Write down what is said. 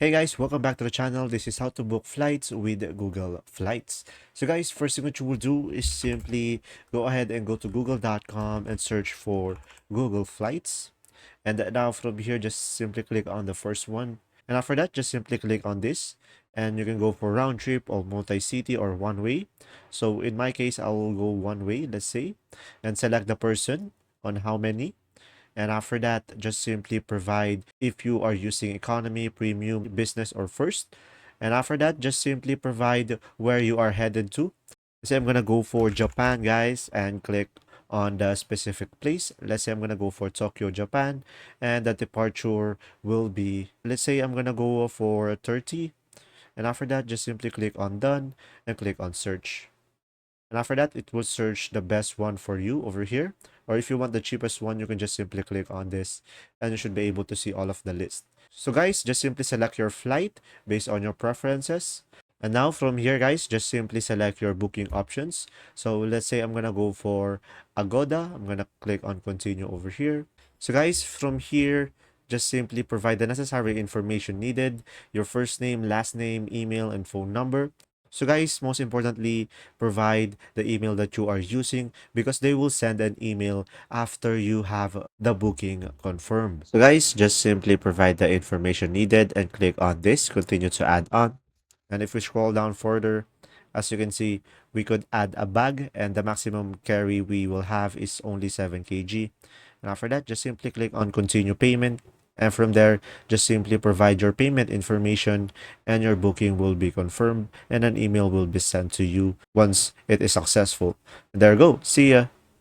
Hey guys, welcome back to the channel. This is how to book flights with Google Flights. So guys, first thing that you will do is simply go ahead and go to google.com and search for Google Flights. And now from here, just simply click on the first one. And after that, just simply click on this. And you can go for round trip or multi-city or one way. So in my case, I will go one way, let's say, and select the person on how many. And after that, just simply provide if you are using economy, premium, business, or first. And after that, just simply provide where you are headed to. So I'm gonna go for Japan, guys, and click on the specific place. Let's say I'm gonna go for Tokyo, Japan, and the departure will be, let's say I'm gonna go for 30. And after that, just simply click on done and click on search. And after that, it will search the best one for you over here. Or if you want the cheapest one, you can just simply click on this and you should be able to see all of the list. So guys, just simply select your flight based on your preferences. And now from here, guys, just simply select your booking options. So let's say I'm gonna go for Agoda. I'm gonna click on continue over here. So guys, from here, just simply provide the necessary information needed, your first name, last name, email, and phone number. So guys, most importantly, provide the email that you are using because they will send an email after you have the booking confirmed. So guys, just simply provide the information needed and click on this, continue to add on. And if we scroll down further, as you can see, we could add a bag and the maximum carry we will have is only 7 kg. And after that, just simply click on continue payment. And from there, just simply provide your payment information and your booking will be confirmed and an email will be sent to you once it is successful. There you go. See ya.